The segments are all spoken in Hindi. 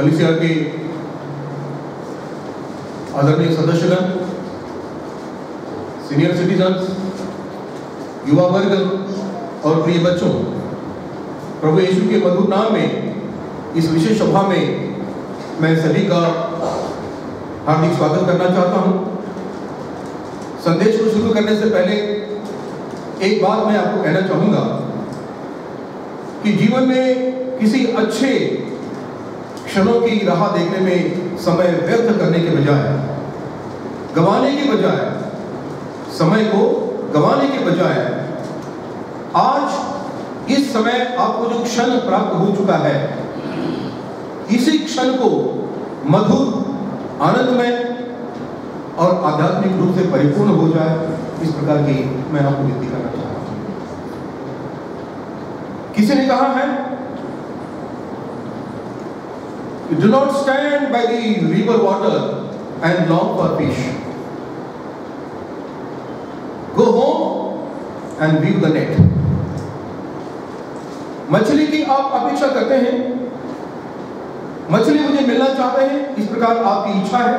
कलीसिया के आदरणीय सदस्यगण, सीनियर सिटीजन्स, युवा वर्ग और प्रिय बच्चों, प्रभु यीशु के मधुर नाम में इस विशेष सभा में मैं सभी का हार्दिक स्वागत करना चाहता हूं। संदेश को शुरू करने से पहले एक बात मैं आपको कहना चाहूंगा कि जीवन में किसी अच्छे क्षणों की राह देखने में समय व्यर्थ करने के बजाय, गंवाने के बजाय, समय को गंवाने के बजाय आज इस समय आपको जो क्षण प्राप्त हो चुका है, इसी क्षण को मधुर, आनंदमय और आध्यात्मिक रूप से परिपूर्ण हो जाए, इस प्रकार की मैं आपको विनती करना चाहता हूं। किसी ने कहा है, do not stand by the river water and long for fish. Go home and weave the net. मछली की आप अपेक्षा करते हैं, मछली मुझे मिलना चाहते हैं, इस प्रकार आपकी इच्छा है,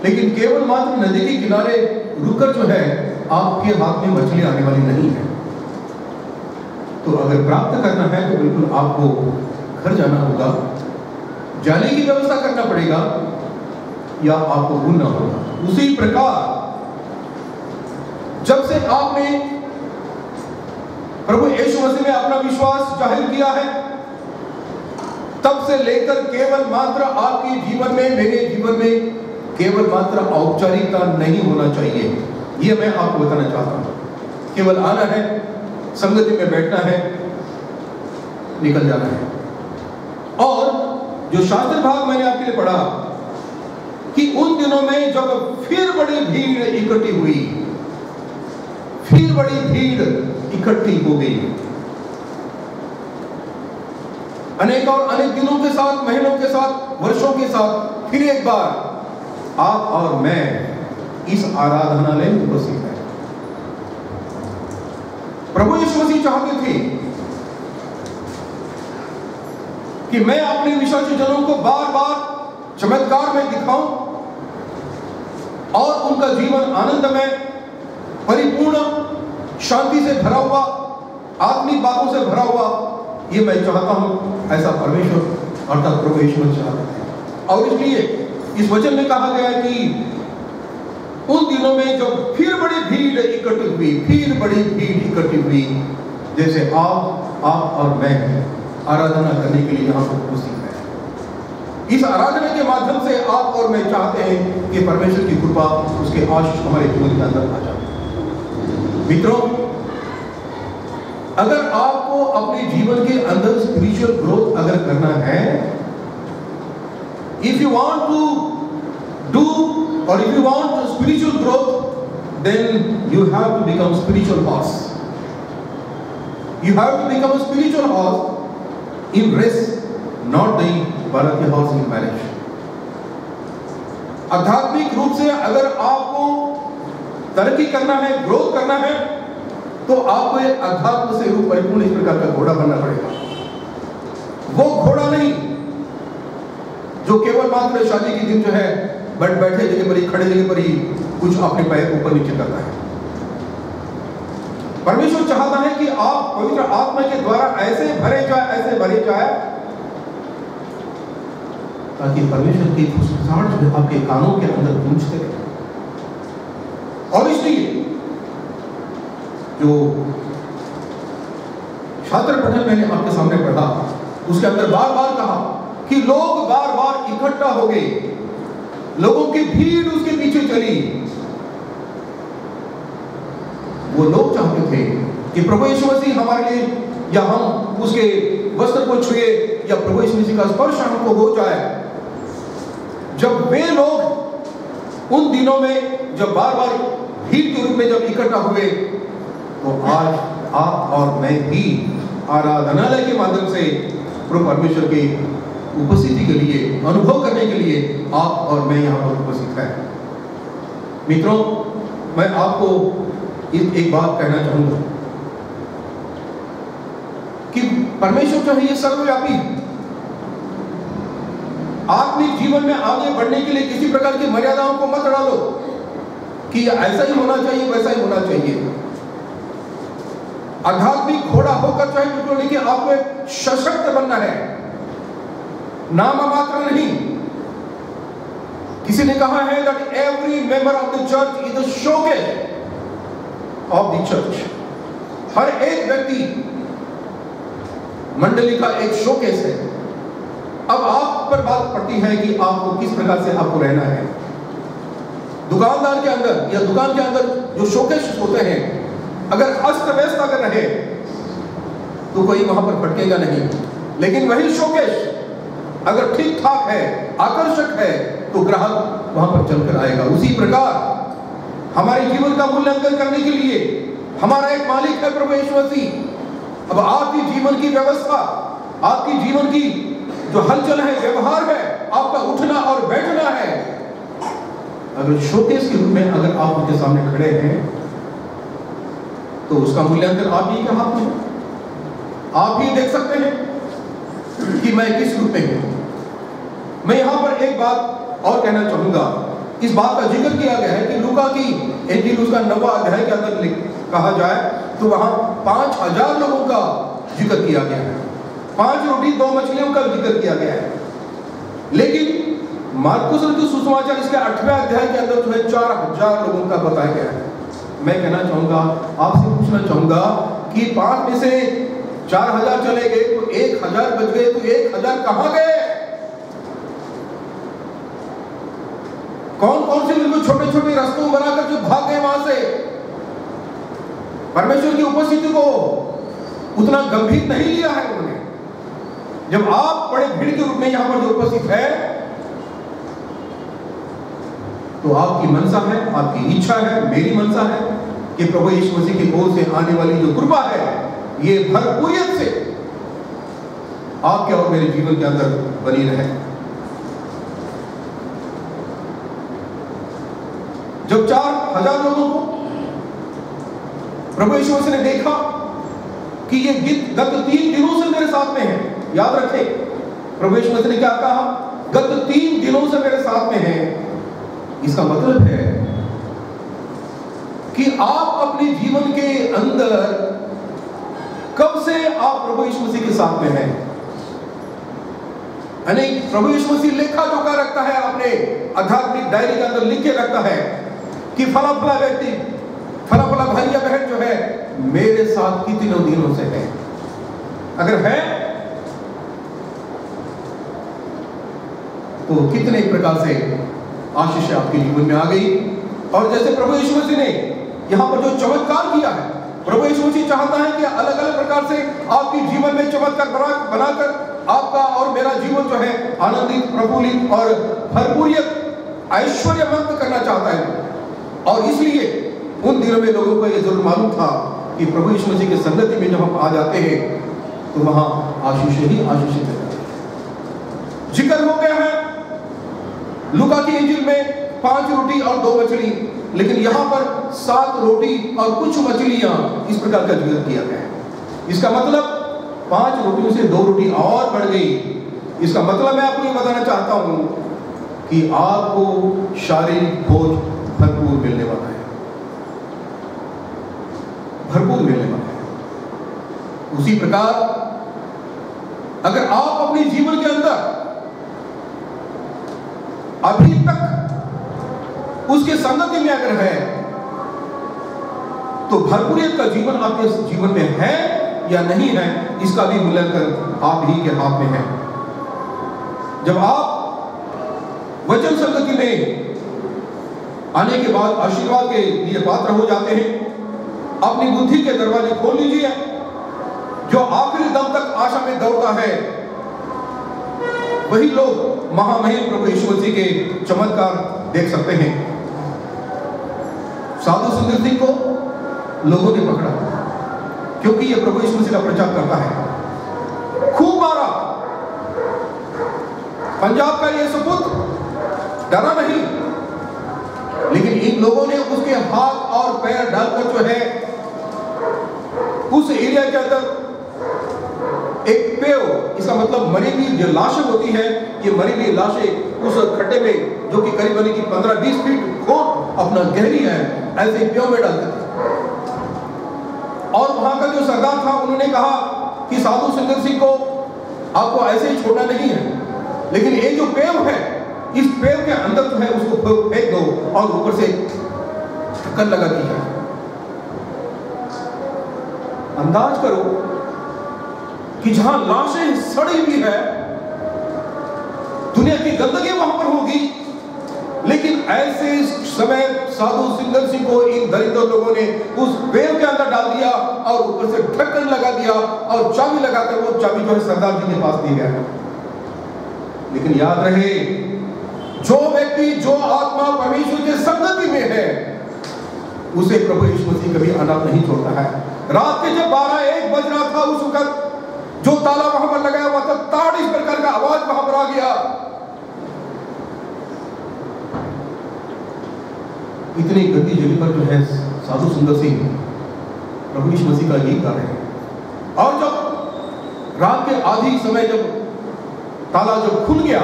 लेकिन केवल मात्र नदी के किनारे रुककर जो है आपके हाथ में मछली आने वाली नहीं है। तो अगर प्राप्त करना है तो बिल्कुल आपको घर जाना होगा, जाने की व्यवस्था करना पड़ेगा या आपको ढूंढना होगा। उसी प्रकार जब से आपने प्रभु यीशु मसीह में अपना विश्वास जाहिर किया है, तब से लेकर केवल मात्र आपके जीवन में, मेरे जीवन में केवल मात्र औपचारिकता नहीं होना चाहिए। यह मैं आपको बताना चाहता हूं। केवल आना है, संगति में बैठना है, निकल जाना है। और जो शास्त्र भाग मैंने आपके लिए पढ़ा कि उन दिनों में जब फिर बड़ी भीड़ इकट्ठी हुई, फिर बड़ी भीड़ इकट्ठी हो गई, अनेक और अनेक दिनों के साथ, महीनों के साथ, वर्षों के साथ फिर एक बार आप और मैं इस आराधनालय में उपस्थित हैं। प्रभु यीशु मसीह चाहते थे कि मैं अपने विश्वासी जनों को बार बार चमत्कार में दिखाऊं और उनका जीवन आनंदमय, परिपूर्ण, शांति से भरा हुआ, आत्मिक बातों से भरा हुआ, ये मैं चाहता हूं। ऐसा परमेश्वर अर्थात प्रभु यीशु मसीह चाहते हैं। और इसलिए इस वचन में कहा गया है कि उन दिनों में जब फिर बड़ी भीड़ इकट्ठी हुई, फिर बड़ी भीड़ इकट्ठी हुई, जैसे आप और मैं आराधना करने के लिए यहाँ पर उपस्थित है। इस आराधना के माध्यम से आप और मैं चाहते हैं कि परमेश्वर की कृपा, उसके आशीष हमारे जीवन के अंदर आ जाए। मित्रों, अगर आपको अपने जीवन के अंदर स्पिरिचुअल ग्रोथ अगर करना है, if you want to do or if you want spiritual growth, then you have to become spiritual horse. You have to become a spiritual horse in race, not the Bharatiya horse in marriage. आध्यात्मिक रूप से अगर आपको तरक्की करना है, ग्रोथ करना है, तो आपको एक अध्यात्म से रूप परिपूर्ण इस प्रकार का घोड़ा बनना पड़ेगा। वो घोड़ा नहीं जो केवल मात्र शादी के दिन जो है बैठे जगह पर ही, खड़े जगह पर ही कुछ अपने पैर ऊपर नीचे करता है। परमेश्वर चाहता है कि आप पवित्र आत्मा के द्वारा ऐसे भरे जाए ताकि परमेश्वर की फुसफुसाहट जो है आपके कानों के अंदर गूंजते रहे। और इसलिए जो शास्त्र पठन मैंने आपके सामने पढ़ा, उसके अंदर बार बार कहा कि लोग बार बार इकट्ठा हो गए, लोगों की भीड़ उसके पीछे चली। वो लोग चाहते थे कि प्रभु यीशु मसीह हमारे लिए, या हम उसके वस्त्र को छुए, या प्रभु यीशु मसीह का स्पर्श हमको हो जाए। जब वे लोग उन दिनों में जब बार बार भीड़ के रूप में जब इकट्ठा हुए, तो आज आप और मैं भी आराधनालय के माध्यम से प्रभु परमेश्वर की उपस्थिति के लिए, अनुभव करने के लिए आप और मैं यहाँ पर उपस्थित हैं। मित्रों, मैं आपको एक बात कहना चाहूंगा कि परमेश्वर जो है ये सर्वव्यापी है। आत्मिक जीवन में आगे बढ़ने के लिए किसी प्रकार की मर्यादाओं को मत डालो कि ऐसा ही होना चाहिए, वैसा ही होना चाहिए। आध्यात्मिक घोड़ा होकर चाहे बिल्कुल, लेकिन आपको एक सशक्त बनना है, नाम मात्र नहीं। किसी ने कहा है that every member of the church is a showcase of the church। हर एक व्यक्ति मंडली का एक शोकेस है। अब आप पर बात पड़ती है कि आपको किस प्रकार से आपको रहना है। दुकानदार के अंदर या दुकान के अंदर जो शोकेस होते हैं, अगर अस्त व्यस्त अगर रहे तो कोई वहां पर भटकेगा नहीं, लेकिन वही शोकेस अगर ठीक ठाक है, आकर्षक है, तो ग्राहक वहां पर चलकर आएगा। उसी प्रकार हमारे जीवन का मूल्यांकन करने के लिए हमारा एक मालिक है, प्रभु यीशु मसीह। अब आपकी जीवन की व्यवस्था, आपकी जीवन की जो हलचल है, व्यवहार है, आपका उठना और बैठना है, अगर शोकेस के रूप में अगर आप उनके सामने खड़े हैं तो उसका मूल्यांकन आप ही के हाथ में है। आप ही देख सकते हैं कि मैं किस रूप में हूं। मैं यहां पर एक बात और कहना चाहूंगा। इस बात का जिक्र किया गया है कि लूका की इंजील उसका 9वां अध्याय के अंदर कहा जाए तो वहां 5000 लोगों का जिक्र किया गया है। 5 रोटी 2 मछलियों का जिक्र किया गया है। लेकिन मार्कुस रचित सुसमाचार इसके 8वें अध्याय के अंदर जो है 4000 लोगों का बताया गया है। मैं कहना चाहूंगा, आपसे पूछना चाहूंगा कि 5 में से 4000 चले गए तो 1000 बच गए, तो 1000 कहां गए? कौन कौन से बिल्कुल छोटे छोटे रास्तों बनाकर जो भाग गए वहां से? परमेश्वर की उपस्थिति को उतना गंभीर नहीं लिया है उन्होंने। जब आप बड़े भीड़ के रूप में यहां पर जो उपस्थित है, तो आपकी मनसा है, आपकी इच्छा है, मेरी मनसा है कि प्रभु यीशु मसीह की ओर से आने वाली जो कृपा है, ये भरपूरियत से आपके और मेरे जीवन के अंदर बनी रहे। जब 4000 लोगों को प्रभु यीशु मसीह ने देखा कि ये गत 3 दिनों से मेरे साथ में है, याद रखें प्रभु यीशु मसीह ने क्या कहा? गत 3 दिनों से मेरे साथ में है। इसका मतलब है कि आप अपने जीवन के अंदर कब से आप प्रभु यीशु मसीह के साथ में हैं। यानी प्रभु यीशु मसीह लेखा जोखा रखता है, अपने आध्यात्मिक डायरी के अंदर लिख के रखता है कि फला फला व्यक्ति, फला फला भाई या बहन जो है मेरे साथ कितने दिनों से है। अगर है तो कितने प्रकार से आशीष आपके जीवन में आ गई। और जैसे प्रभु यीशु मसीह ने यहां पर जो चमत्कार किया है, प्रभु यीशु मसीह चाहता है कि अलग अलग प्रकार से आपके जीवन में चमत्कार बनाकर आपका और मेरा जीवन जो है आनंदित, प्रफुल्लित और भरपूरियत ऐश्वर्यवंत करना चाहता है। और इसलिए उन दिनों में लोगों को यह जरूर मालूम था कि प्रभु यीशु मसीह की संगति में जब हम आ जाते हैं तो वहां आशीष ही आशीष है। जिक्र हो गया है लूका की इंजील में 5 रोटी और 2 मछली, लेकिन यहां पर 7 रोटी और कुछ मछलियां इस प्रकार का जिक्र किया गया है। इसका मतलब 5 रोटियों से 2 रोटी और बढ़ गई। इसका मतलब मैं आपको ये बताना चाहता हूं कि आपको शारीरिक भोज भरपूर मिलने वाला है, भरपूर मिलने वाला है। उसी प्रकार अगर आप अपने जीवन के अंदर अभी तक उसके संगति में अगर है तो भरपूरियत का जीवन आपके जीवन में है या नहीं है, इसका भी मूल्यांकन आप ही के हाथ में है। जब आप वचन संगति में आने के बाद आशीर्वाद के लिए पात्र हो जाते हैं, अपनी बुद्धि के दरवाजे खोल लीजिए। जो आखिरी दम तक आशा में दौड़ता है वही लोग महामहिम प्रभु यीशु मसीह के चमत्कार देख सकते हैं। साधु सुंदर सिंह को लोगों ने पकड़ा क्योंकि यह प्रभु यीशु मसीह का प्रचार करता है। खूब मारा। पंजाब का यह सुपुत्र डरा नहीं, लेकिन इन लोगों ने उसके हाथ और पैर डालकर जो है उस एरिया के अंदर एक पेव, इसका मतलब मरी हुई जो लाशें होती है ये मरी हुई लाशें उस खड्डे में, जो कि करीबन 15-20 फीट खोद अपना गहरी है, ऐसे प्यों में डालते थे। और वहां का जो सरदार था, उन्होंने कहा कि साधु सुंदर सिंह को आपको ऐसे ही छोड़ना नहीं है, लेकिन ये जो पेव है, इस पेव के अंदर जो है उसको फेंक दो और ऊपर से ढक्कन लगा दी जाए। अंदाज करो कि जहां लाशें सड़ी हुई है, दुनिया की गंदगी वहां पर होगी, लेकिन ऐसे समय साधु सुंदर सिंह को इन दरिद्र लोगों ने उस पेव के अंदर डाल दिया और ऊपर से ढक्कन लगा दिया और चाबी लगाकर वो चाबी जो है सरदार जी के पास दी गया। लेकिन याद रहे, जो व्यक्ति, जो आत्मा परमेश्वर के संगति में है, उसे प्रभु यीशु मसीह कभी अनाथ नहीं छोड़ता है। रात के जब 12-1 बज रहा था, उस वक्त जो ताला वहां पर लगाया हुआ था, ताड़ इस प्रकार का आवाज वहां पर आ गया। इतनी गंदी जगह पर जो है साधु सुंदर सिंह प्रभु यीशु मसीह का गीत गा रहे हैं। और जब रात के आधी समय जब ताला जब खुल गया,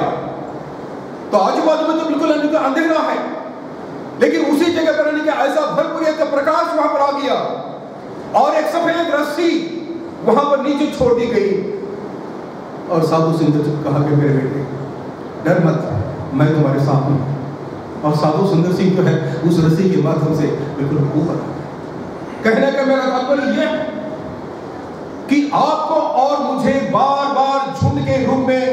तो आजू बाजू में तो बिल्कुल अंधेरा है, लेकिन उसी जगह पर ऐसा भरपूर एक प्रकाश वहां पर आ गया और एक सफेद रस्सी वहां पर नीचे छोड़ दी गई। और साधु सुंदर सिंह कहा कि मेरे बेटे डर मत, मैं तुम्हारे साथ हूं। और साधु सुंदर सिंह जो है उस रस्सी के माध्यम से बिल्कुल ऊपर। कहने का मेरा तात्पर्य यह है कि आपको और मुझे बार बार झुंड के रूप में,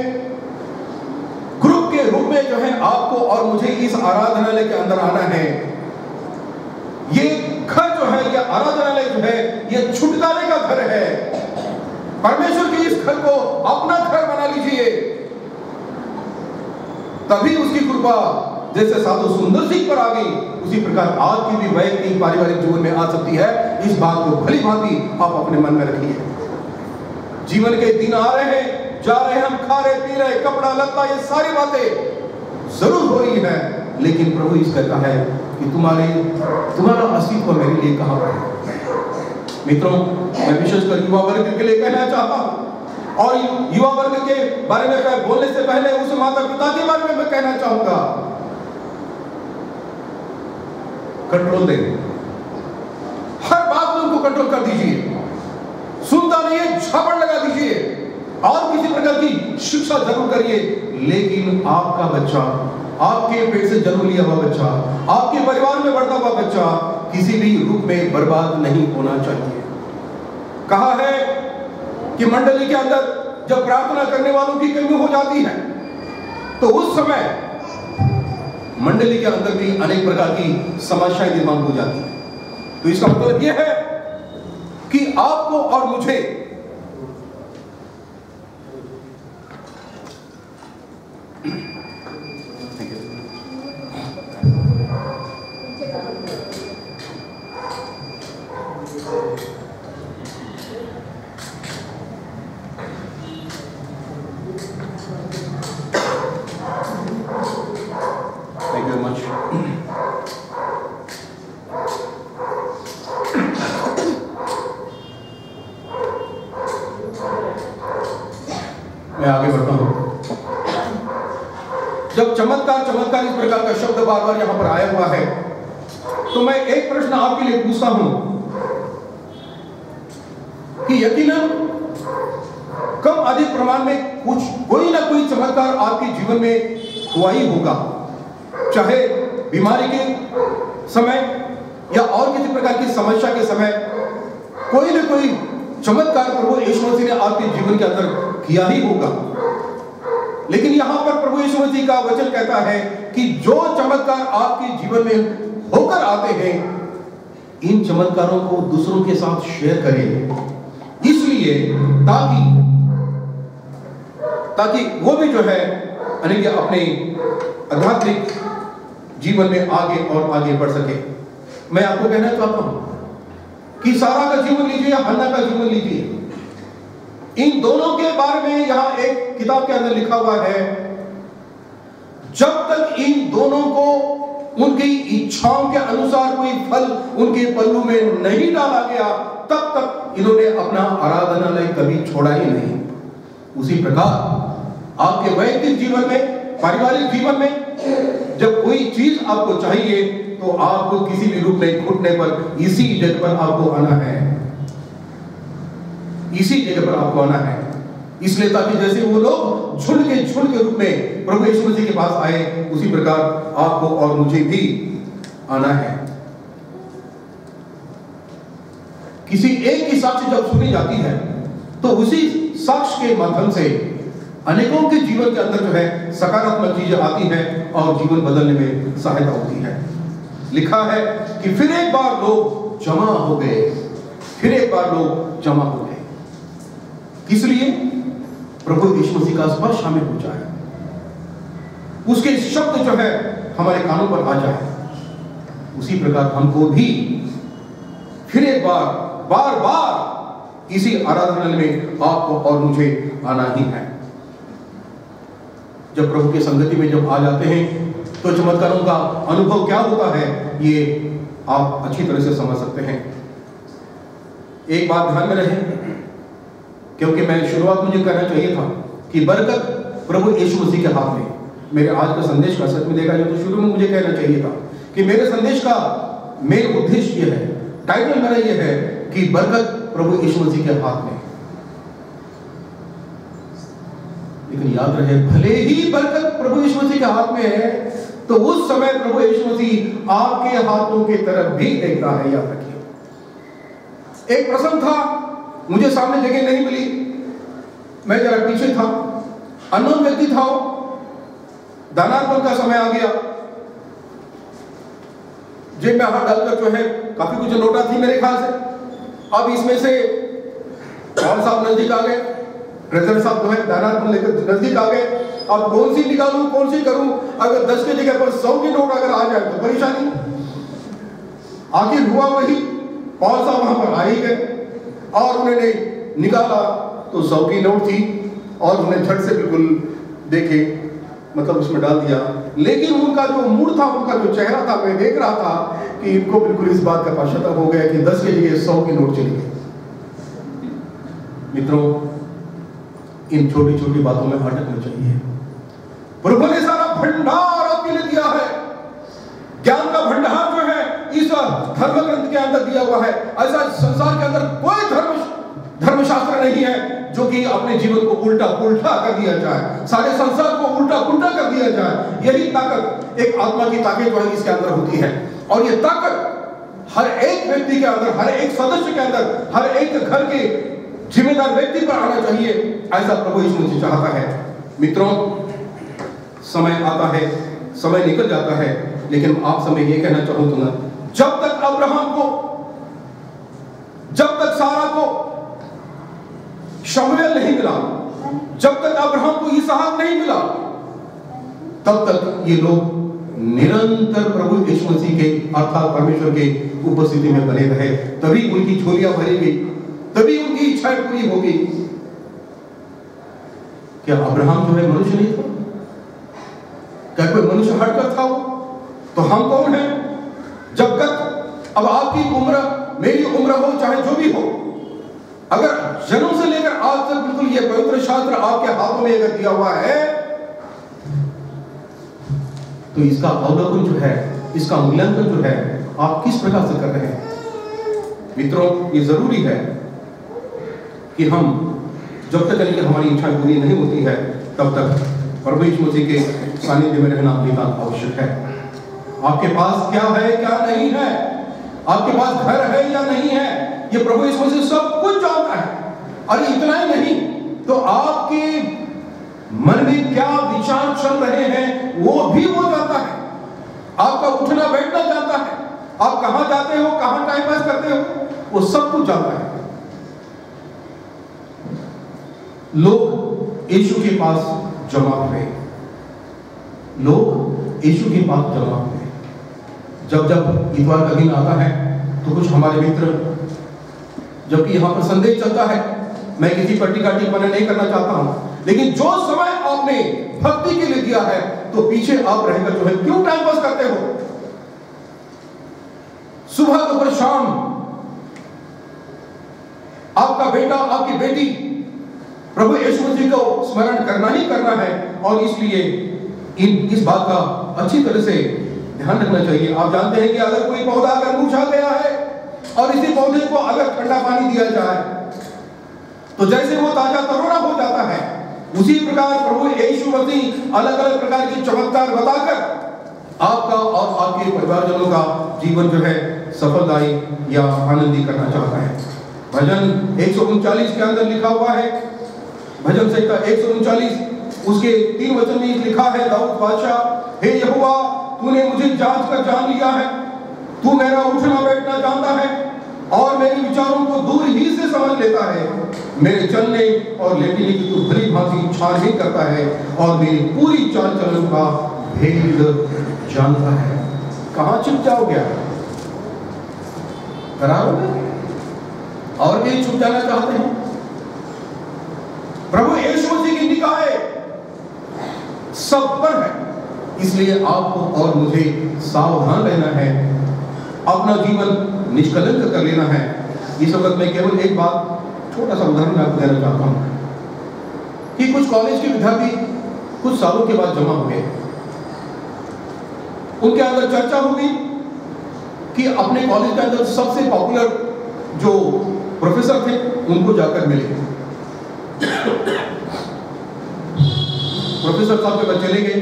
ग्रुप के रूप में जो है आपको और मुझे इस आराधनालय के अंदर आना है। ये घर जो है, ये आराधनालय जो है, ये छुटकारे का घर है। परमेश्वर के इस घर को अपना घर बना लीजिए, तभी उसकी कृपा जैसे साधु सुंदर सिंह पर आ गई, उसी प्रकार आपकी भी वैयक्तिक पारिवारिक जीवन में आ सकती है। इस बात को भली भांति आप अपने मन में रखिए। जीवन के दिन आ रहे हैं, जा रहे हैं, हम खा रहे, पी रहे, कपड़ा लत्ता, ये सारी बातें जरूर हो रही है, लेकिन प्रभु इस कहता है कि तुम्हारा अस्तित्व मेरे लिए कहां पर है। मित्रों, मैं विशेषकर युवा वर्ग के लिए कहना चाहता हूं, और युवा वर्ग के बारे में बोलने से पहले उस माता पिता के बारे में मैं कहना चाहूंगा, कंट्रोल दें, हर बात में उनको कंट्रोल कर दीजिए। सुनता नहीं है, झापड़ लगा दीजिए और किसी प्रकार की शिक्षा जरूर करिए, लेकिन आपका बच्चा, आपके पेट से जन्म लिया हुआ बच्चा, आपके परिवार में बढ़ता हुआ बच्चा किसी भी रूप में बर्बाद नहीं होना चाहिए। कहा है कि मंडली के अंदर जब प्रार्थना करने वालों की कमी हो जाती है, तो उस समय मंडली के अंदर भी अनेक प्रकार की समस्याएं निर्माण हो जाती है। तो इसका मतलब यह है कि आपको और मुझे मैं आगे बढ़ता हूं। जब चमत्कार इस प्रकार का शब्द बार बार यहां पर आया हुआ है, तो मैं एक प्रश्न आपके लिए पूछता हूं कि यकीनन कम अधिक प्रमाण में कोई ना कोई चमत्कार आपके जीवन में हुआ ही होगा, चाहे बीमारी के समय या और किसी प्रकार की समस्या के समय कोई ना कोई चमत्कार प्रभु यीशु मसीह ने आपके जीवन के अंदर किया ही होगा। लेकिन यहां पर प्रभु यीशु मसीह का वचन कहता है कि जो चमत्कार आपके जीवन में होकर आते हैं, इन चमत्कारों को दूसरों के साथ शेयर करें, इसलिए ताकि वो भी जो है अपने आध्यात्मिक जीवन में आगे और आगे बढ़ सके। मैं आपको कहना चाहता हूं कि सारा का जीवन लीजिए या हन्ना का जीवन लीजिए, इन दोनों के बारे में यहां एक किताब के अंदर लिखा हुआ है, जब तक इन दोनों को उनकी इच्छाओं के अनुसार कोई फल उनके पल्लू में नहीं डाला गया, तब तक इन्होंने अपना आराधनालय कभी छोड़ा ही नहीं। उसी प्रकार आपके वैयक्तिक जीवन में, पारिवारिक जीवन में जब कोई चीज आपको चाहिए तो आपको किसी भी रूप में घुटने पर इसी जगह पर आपको आना है, इसी जगह पर आपको आना है। इसलिए ताकि जैसे वो लोग झुंड के रूप में प्रभु यीशु मसीह के पास आए, उसी प्रकार आपको और मुझे भी आना है। किसी एक की साक्ष्य जब सुनी जाती है तो उसी साक्ष्य के माध्यम से अनेकों के जीवन के अंदर जो है सकारात्मक चीजें आती हैं और जीवन बदलने में सहायता होती है। लिखा है कि फिर एक बार लोग जमा हो गए, फिर एक बार लोग जमा हो गए। किस लिए? प्रभु यीशु मसीह का स्पर्श हमें हो जाए, उसके शब्द जो है हमारे कानों पर आ जाए। उसी प्रकार हमको भी फिर एक बार बार इसी आराधनालय में आपको और मुझे आना ही है। जब प्रभु की संगति में जब आ जाते हैं तो चमत्कारों का अनुभव क्या होता है ये आप अच्छी तरह से समझ सकते हैं। एक बात ध्यान में रहे, क्योंकि मैं शुरुआत मुझे कहना चाहिए था कि बरकत प्रभु यीशु मसीह के हाथ में। मेरे आज का संदेश का सच में देखा जाए तो शुरू में मुझे कहना चाहिए था कि मेरे संदेश का मेन उद्देश्य ये है, टाइटल मेरा ये है कि बरकत प्रभु यीशु मसीह के हाथ में। लेकिन याद रहे, भले ही बरकत प्रभु यीशु मसीह के हाथ में है तो उस समय प्रभु यीशु मसीह आपके हाथों की तरफ भी देखता है। याद रखिए, एक प्रसंग था, मुझे सामने जगह नहीं मिली, मैं जरा पीछे था, अननोन व्यक्ति था, दानार्पण का समय आ गया, जेब में हाथ डालकर जो है काफी कुछ नोटा थी मेरे ख्याल से। अब इसमें से पॉल साहब नजदीक आ गए, ट्रेजर साहब जो है दानार्पण लेकर नजदीक आ गए। अब कौन सी निकालूं, कौन सी करूं? अगर 10 की जगह पर 100 की नोट अगर आ जाए तो परेशानी। आखिर हुआ वही, पॉल साहब वहां पर आ ही गए और उन्होंने निकाला तो 100 की नोट थी और उन्हें झट से बिल्कुल देखे, मतलब उसमें डाल दिया। लेकिन उनका जो मूड था, उनका जो चेहरा था, मैं देख रहा था कि इनको बिल्कुल इस बात का पश्चाताप हो गया कि 10 की जगह 100 की नोट चली गई। मित्रों, इन छोटी छोटी बातों में अटकना चाहिए। प्रभु ने सारा भंडार आपके लिए दिया है, ज्ञान का भंडार जो है इस धर्म ग्रंथ के अंदर दिया हुआ है। ऐसा संसार के अंदर कोई धर्मशास्त्र नहीं है जो कि अपने जीवन को उल्टा पुल्टा कर दिया जाए, सारे संसार को उल्टा पुल्टा कर दिया जाए। यही ताकत, एक आत्मा की ताकत जो है इसके अंदर होती है, और ये ताकत हर एक व्यक्ति के अंदर, हर एक सदस्य के अंदर, हर एक घर के जिम्मेदार व्यक्ति पर आना चाहिए। ऐसा प्रभु यीशु मसीह चाहता है। मित्रों, समय आता है, समय निकल जाता है, लेकिन आप समय ये कहना चाहूंगा, जब तक अब्राहम को, जब तक सारा को शमूएल नहीं मिला, जब तक अब्राहम को इसहाक नहीं मिला, तब तक ये लोग निरंतर प्रभु यीशु मसीह के अर्थात परमेश्वर के उपस्थिति में बने रहे। तभी उनकी झोलियां भरी गई, तभी उनकी इच्छाएं पूरी होगी। क्या अब्राहम जो है मनुष्य नहीं था? क्या कोई मनुष्य हटकर था वो? तो हम कौन हैं? जब तक अब आपकी उम्र, मेरी उम्र हो, चाहे जो भी हो, अगर जन्म से लेकर आज तक बिल्कुल ये पवित्र शास्त्र आपके हाथों में अगर दिया हुआ है तो इसका अवलोकन जो है, इसका मूल्यांकन जो है, आप किस प्रकार से कर रहे हैं? मित्रों, ये जरूरी है कि हम जब तक कि हमारी इच्छा पूरी नहीं होती है तब तक प्रभु यीशु मसीह के सानिध्य में रहना नितांत आवश्यक है। आपके पास क्या है, क्या नहीं है, आपके पास घर है या नहीं है, ये प्रभु यीशु मसीह सब कुछ जानता है। और इतना ही नहीं, तो आपके मन में क्या विचार चल रहे हैं वो भी वो जानता है। आपका उठना बैठना जानता है, आप कहां जाते हो, कहां टाइम पास करते हो, वो सब कुछ जानता है। लोग यीशु के पास जमा हुए, लोग यीशु के पास जमा हुए। जब जब इतवार का दिन आता है तो कुछ हमारे मित्र, जबकि यहाँ पर संदेश चलता है, मैं किसी पर टीका टिप्पणी नहीं करना चाहता हूं, लेकिन जो समय आपने भक्ति के लिए दिया है तो पीछे आप रहकर जो है क्यों टाइम पास करते हो? सुबह दोपहर शाम आपका बेटा, आपकी बेटी प्रभु यीशु मसीह को स्मरण करना ही करना है, और इसलिए इस बात का अच्छी तरह से ध्यान रखना चाहिए। आप जानते हैं कि अगर कोई पौधा अगर मुरझा गया है और इसी पौधे को अगर ठंडा पानी दिया जाए तो जैसे वो ताजा तरोना हो जाता है, उसी प्रकार प्रभु यीशु मसीह अलग अलग प्रकार की चमत्कार बताकर आपका और आपके परिवारजनों का जीवन जो है सफलदायी या आनंदी करना चाहता है। भजन 139 के अंदर लिखा हुआ है, भजन संहिता 139 उसके 3 वचन में लिखा है, दाऊद बादशाह, हे यहोवा तूने मुझे जांच कर जान लिया है, तू मेरा उठना बैठना जानता है और मेरे विचारों को दूर ही से समझ लेता है। मेरे चलने और लेटने की तू भली भांति छानबीन करता है और मेरी पूरी चाल चलन का भेद जानता है। कहाँ चुप जाओगे आप? और कहीं छुप जाना चाहते हैं? प्रभु यीशु मसीह की निगाहें सब पर है, इसलिए आपको और मुझे सावधान रहना है, अपना जीवन निष्कलंक कर लेना है। इस वक्त मैं केवल एक बात, छोटा सा उदाहरण आपको देना चाहता हूं कि कुछ कॉलेज के विद्यार्थी कुछ सालों के बाद जमा हो गए, उनके अंदर चर्चा होगी कि अपने कॉलेज के अंदर सबसे पॉपुलर जो प्रोफेसर थे उनको जाकर मिले। प्रोफेसर साहब के बच्चे चले गए।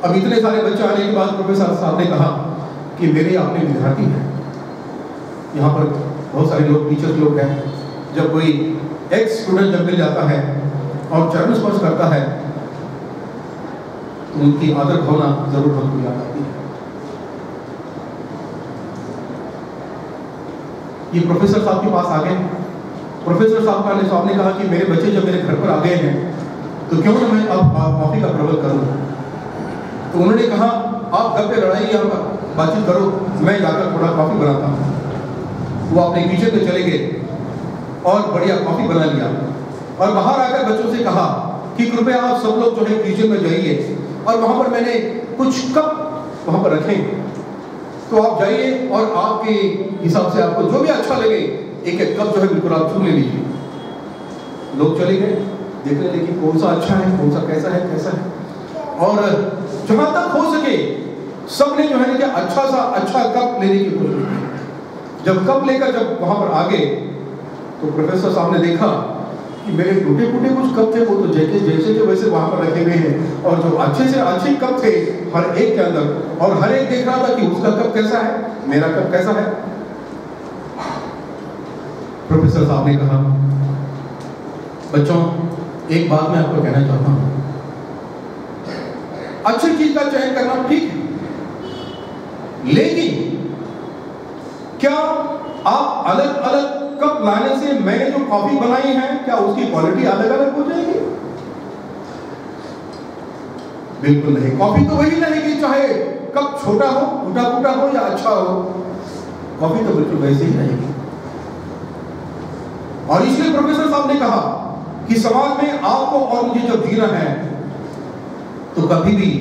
अब इतने सारे बच्चे आने के बाद प्रोफेसर साहब ने कहा कि मेरे अपने विद्यार्थी हैं, यहाँ पर बहुत सारे लोग टीचर्स लोग हैं, जब कोई एक्स स्टूडेंट जब मिल जाता है और चरण स्पर्श करता है तो उनकी आदर भावना जरूर हमको याद आती है। ये प्रोफेसर साहब के पास आ गए। प्रोफेसर साहब ने कहा कि मेरे बच्चे जब मेरे घर पर आ गए हैं तो क्यों ना मैं अब कॉफी का प्रबंध करूं। तो उन्होंने कहा आप घर पे लड़ाई या बातचीत करो, मैं जाकर थोड़ा कॉफी बनाता हूं। वो अपने किचन में चले गए और बढ़िया कॉफी बना लिया और बाहर आकर बच्चों से कहा कि कृपया आप सब लोग जो है किचन में जाइए और वहां पर मैंने कुछ कप वहां पर रखे, तो आप जाइए और आपके हिसाब से आपको जो भी अच्छा लगे एक एक कप जो है बिल्कुल आप चुन ले लीजिए। लोग चले गए देखने लगे कौन सा अच्छा है, कौन सा कैसा है, और जहां तक हो सके सबने जो है कि अच्छा कप लेने की कोशिश की। जब कप लेकर जब वहां पर आ गए तो प्रोफेसर साहब ने देखा कि मेरे टूटे फूटे कुछ कप थे, वो तो जैसे के वैसे वहां पर रखे हुए हैं, और जो अच्छे से अच्छे कप थे हर एक के अंदर, और हर एक देख रहा था कि उसका कप कैसा है, मेरा कप कैसा है। प्रोफेसर साहब ने कहा बच्चों एक बात मैं आपको कहना चाहता हूं, अच्छी चीज का चयन करना ठीक है, लेकिन क्या आप अलग अलग कप लाने से मैंने जो कॉफी बनाई है क्या उसकी क्वालिटी अलग अलग हो जाएगी? बिल्कुल नहीं। कॉफी तो वही रहेगी, चाहे कप छोटा हो, टूटा फूटा हो या अच्छा हो, कॉफी तो बिल्कुल वैसे ही रहेगी। और इसलिए प्रोफेसर साहब ने कहा कि समाज में आपको और मुझे जब जीना है तो कभी भी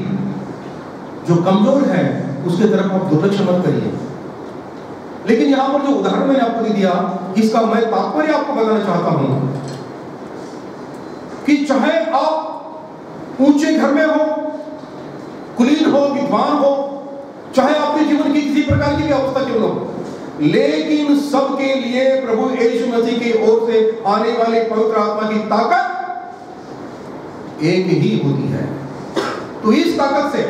जो कमजोर है उसके तरफ आप दुर्लक्ष मत करिए। लेकिन यहां पर जो उदाहरण मैंने आपको दे दिया, इसका मैं तात्पर्य आपको बताना चाहता हूं कि चाहे आप ऊंचे घर में हो, कुलीन हो, विद्वान हो, चाहे आपके जीवन की किसी प्रकार की भी अवस्था क्यों हो, लेकिन सबके लिए प्रभु यीशु मसीह की ओर से आने वाले पवित्र आत्मा की ताकत एक ही होती है। तो इस ताकत से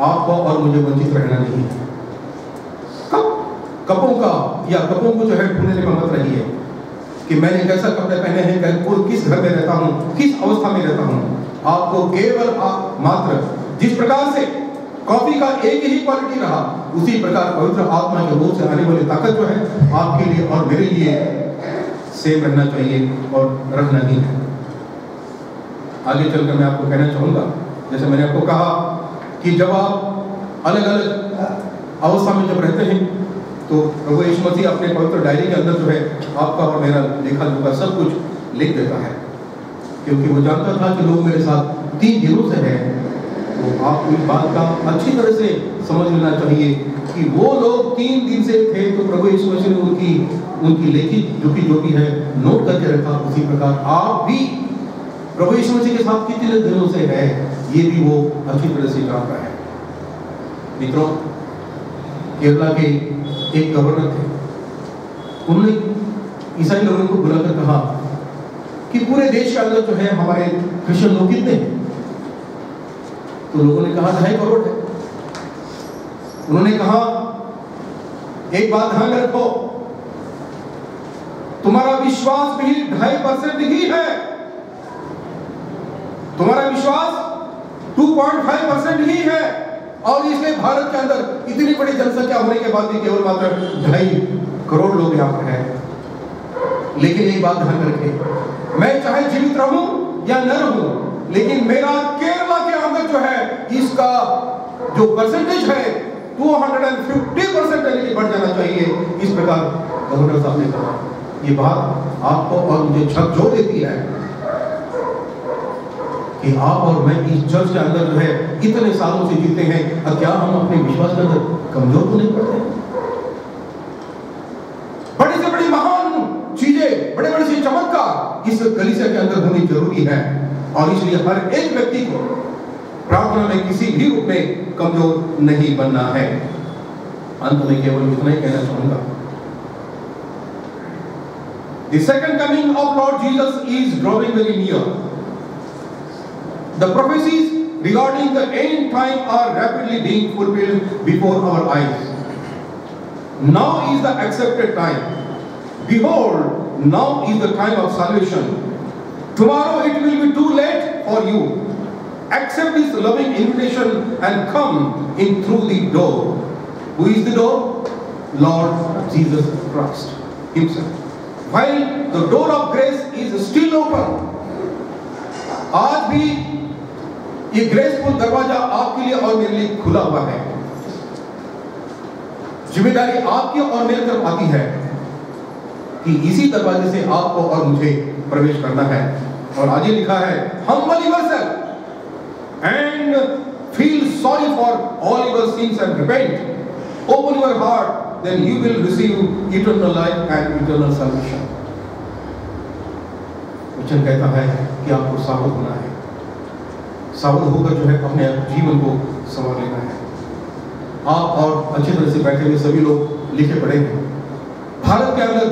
आपको और मुझे वंचित रहना नहीं है। कपों को जो है ढूंढने में मत रहिए कि मैंने कैसा कपड़े पहने हैं, किस घर में रहता हूं, किस अवस्था में रहता हूं। आपको केवल मात्र जिस प्रकार से कॉफी का एक ही क्वालिटी रहा, उसी प्रकार पवित्र आत्मा के ओर से आने वाली ताकत जो है आपके लिए और मेरे लिए सेम रहना चाहिए और रखना ही है। आगे चलकर मैं आपको कहना चाहूंगा, जैसे मैंने आपको कहा कि जब आप अलग अलग अवस्था में जब रहते हैं तो प्रभु यीशु मसीह अपने पवित्र डायरी के अंदर जो है आपका और मेरा लेखा जोखा सब कुछ लिख देता है, क्योंकि वो जानता था कि लोग मेरे साथ 3 दिनों से हैं, तो आपको इस बात का अच्छी तरह से समझ लेना चाहिए कि वो लोग 3 दिन से थे, तो प्रभु यीशु मसीह ने उनकी लेखी जो भी है नोट करके रखा। उसी प्रकार आप भी प्रभु यीशु मसीह के साथ कितने दिनों से है, ये भी वो अच्छी तरह से जानता है। मित्रों, केरला के एक गवर्नर थे, उन्होंने ईसाई लोगों को बुलाकर कहा कि पूरे देश के अंदर जो है हमारे क्रिश्चियन लोग कितने हैं? तो लोगों ने कहा 2.5 करोड़ है। उन्होंने कहा एक बात ध्यान रखो, तुम्हारा विश्वास भी 2.5% ही है, तुम्हारा विश्वास 2.5% ही है, और इसलिए भारत के अंदर इतनी बड़ी जनसंख्या होने के बाद भी केवल मात्र 2.5 करोड़ लोग यहाँ पर हैं। लेकिन एक बात ध्यान रखें, मैं चाहे जीवित रहूं या न रहूं, लेकिन मेरा केरला के अंदर जो है इसका जो परसेंटेज है 250% यानी कि बढ़ जाना चाहिए। इस प्रकार गवर्नर साहब ने कहा। ये बात आपको और मुझे झकझोर देती है कि आप और मैं इस चर्च के अंदर जो है इतने सालों से जीते हैं, और क्या हम अपने विश्वास के अंदर कमजोर तो नहीं पड़ते? बड़ी से बड़ी महान चीजें, बड़े बड़े से चमत्कार इस कलीसिया के अंदर होनी जरूरी है, और इसलिए हर एक व्यक्ति को प्रार्थना में किसी भी रूप में कमजोर नहीं बनना है। अंत में केवल इतना ही कहना चाहूंगा, The second coming of Lord Jesus is drawing very near. The prophecies regarding the end time are rapidly being fulfilled before our eyes. Now is the accepted time. Behold, now is the time of salvation. Tomorrow it will be too late for you. Accept this loving invitation and come in through the door. Who is the door? Lord Jesus Christ himself. While the door of grace is still open, आज भी ये ग्रेसफुल दरवाजा आपके लिए और मेरे लिए खुला हुआ है। जिम्मेदारी आपकी और मेरे तरफ आती है कि इसी दरवाजे से आपको और मुझे प्रवेश करना है। और आगे लिखा है, humble yourself and feel sorry for all your sins and repent. Open your heart, then you will receive eternal life and eternal salvation. वचन कहता है कि आपको सावध होना है, सावध होकर जो है अपने जीवन को संवार लेना है। आप और अच्छी तरह से बैठे हुए सभी लोग लिखे पढ़े हैं। भारत के अंदर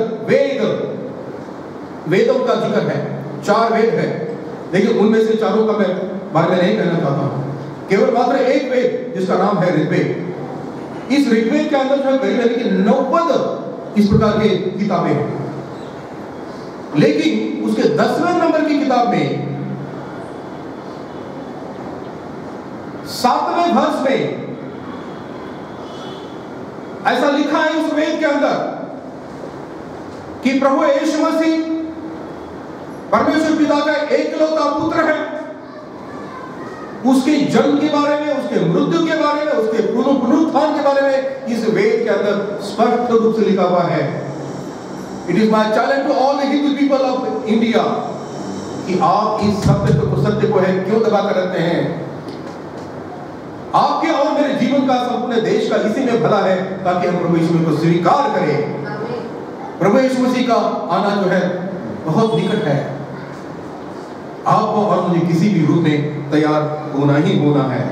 वेदों का जिक्र है, 4 वेद है, लेकिन उनमें से 4 का मैं बारे में नहीं कहना चाहता हूं। केवल मात्र एक वेद जिसका नाम है ऋग्वेद। इस ऋग्वेद के अंदर जो है करीब यानी कि 90 इस प्रकार के किताबें हैं, लेकिन उसके 10वें नंबर की किताब में 7वें वर्ष में ऐसा लिखा है उस वेद के अंदर कि प्रभु यीशु मसीह परमेश्वर पिता का एकलौता पुत्र है। उसके जन्म के बारे में, उसके मृत्यु के बारे में, उसके पुनरुत्थान के बारे में इस वेद के अंदर स्पष्ट रूप से लिखा हुआ है। It is my challenge to all the Hindu people of India कि आप इस सत्य को है क्यों दबा कर रखते हैं? आपके और मेरे जीवन का, संपूर्ण देश का इसी में भला है, ताकि हम प्रभु यीशु को स्वीकार करें। प्रभु यीशु मसीह का आना जो है बहुत निकट है। आपको और मुझे किसी भी रूप में तैयार होना ही होना है।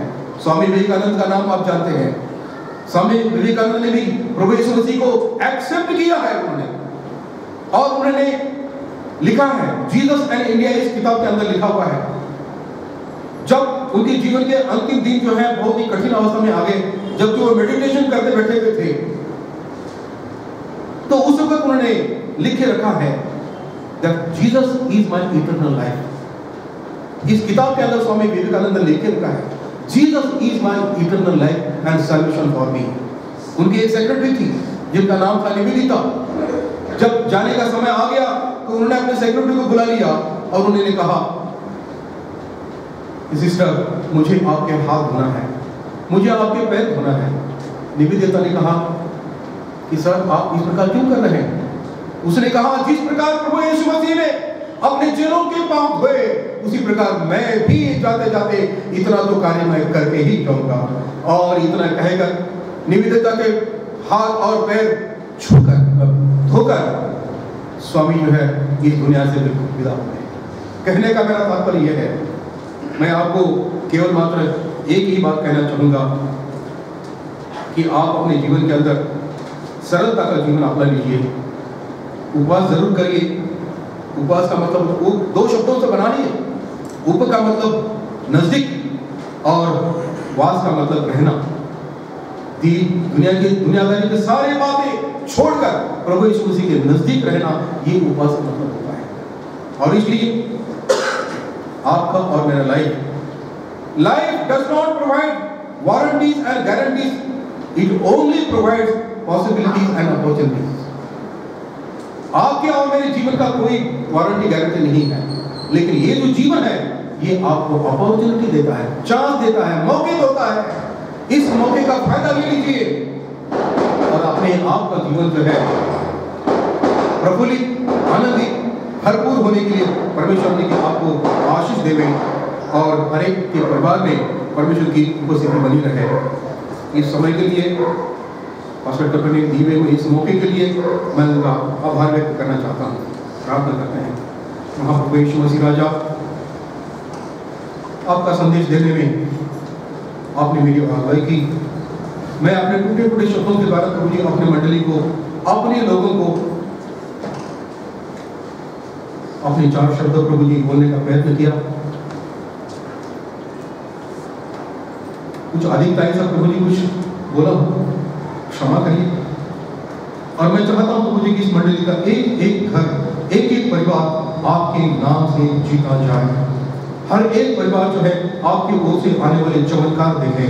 स्वामी विवेकानंद का नाम आप जानते हैं। स्वामी विवेकानंद ने भी प्रभु यीशु मसीह को एक्सेप्ट किया है उन्होंने, और उन्होंने लिखा है जीसस एंड इंडिया, इस किताब के अंदर लिखा हुआ है। जब उनके जीवन के अंतिम दिन जो है बहुत ही कठिन अवस्था में आ गए, जब जो मेडिटेशन करते बैठे हुए थे, तो उस वक्त उन्होंने लिख के रखा है that Jesus is my eternal life। इस किताब के अंदर स्वामी विवेकानंद ने लिख के रखा है Jesus is my eternal life and salvation for me। उनकी एक सेक्रेटरी थी जिनका नाम था निवेदिता। जब जाने का समय आ गया तो उन्होंने अपने सेक्रेटरी को बुला लिया और उन्होंने कहा, सिस्टर मुझे आपके हाथ धोना है, मुझे आपके पैर धोना है। निवेदिता ने कहा कि सर आप इस प्रकार क्यों कर रहे हैं? उसने कहा जिस प्रकार प्रभु यीशु मसीह ने अपने चेलों के पांव धोए, उसी प्रकार मैं भी जाते जाते इतना तो कार्य मैं करके ही जाऊंगा। और इतना कहकर निवेदिता के हाथ और पैर छूकर धोकर स्वामी जो है इस दुनिया से बिल्कुल विदा हुए। कहने का मेरा तात्पर्य यह है, मैं आपको केवल मात्र एक ही बात कहना चाहूंगा कि आप अपने जीवन के अंदर सरलता का जीवन अपना लीजिए। उपवास जरूर करिए। उपवास का मतलब दो शब्दों से बना लिए। उप का मतलब नजदीक और वास का मतलब रहना। दुनिया की दुनियादारी के सारे बातें छोड़कर प्रभु यीशु मसीह के नजदीक रहना, ये उपवास का मतलब होता है। और इसलिए आपका और मेरा life does not provide warranties and guarantees, it only provides possibilities and opportunities. आपके और मेरे जीवन का कोई वारंटी गारंटी नहीं है, लेकिन ये जो जीवन है ये आपको अपॉर्चुनिटी देता है, चांस देता है, मौके देता है। इस मौके का फायदा ले लीजिए और अपने आप का जीवन जो है प्रफुल्लित, आनंदित, भरपूर होने के लिए परमेश्वर ने आपको आशीष देवे और हर एक के परिवार में परमेश्वर की उपस्थिति बनी रहे। इस समय के लिए पास्टर टप्पर ने दिए हुए इस मौके के लिए मैं उनका आभार व्यक्त करना चाहता हूँ। प्रार्थना करते हैं। महाप्रभु यीशु मसीह राजा, आपका संदेश देने में आपने मेरी अगुवाई की। मैं अपने टूटे फूटे शब्दों के द्वारा प्रभु जी अपने मंडली को, अपने लोगों को अपने चार शब्द प्रभु जी बोलने का प्रयत्न किया। कुछ अधिकताएं सब प्रभु जी कुछ बोला हो, क्षमा करिए। और मैं चाहता हूं प्रभु जी की इस मंडली का एक एक घर, एक एक परिवार आपके नाम से जीता जाए। हर एक परिवार जो है आपकी ओर से आने वाले चमत्कार देखे।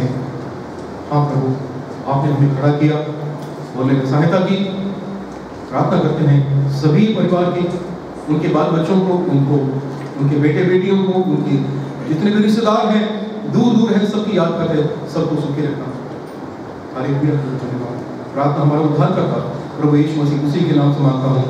हाँ प्रभु, आपने हमें खड़ा किया, बोलने में सहायता की। प्रार्थना करते हैं सभी परिवार के, उनके बाल बच्चों को, उनको, उनके बेटे बेटियों को, उनके जितने भी रिश्तेदार हैं, दूर दूर हैं, सबकी याद करते सबको सुखी रखना। धन्यवाद। प्रार्थना हमारा उद्धार करता प्रभु यीशु मसीह उसी के नाम से मांगता हूँ।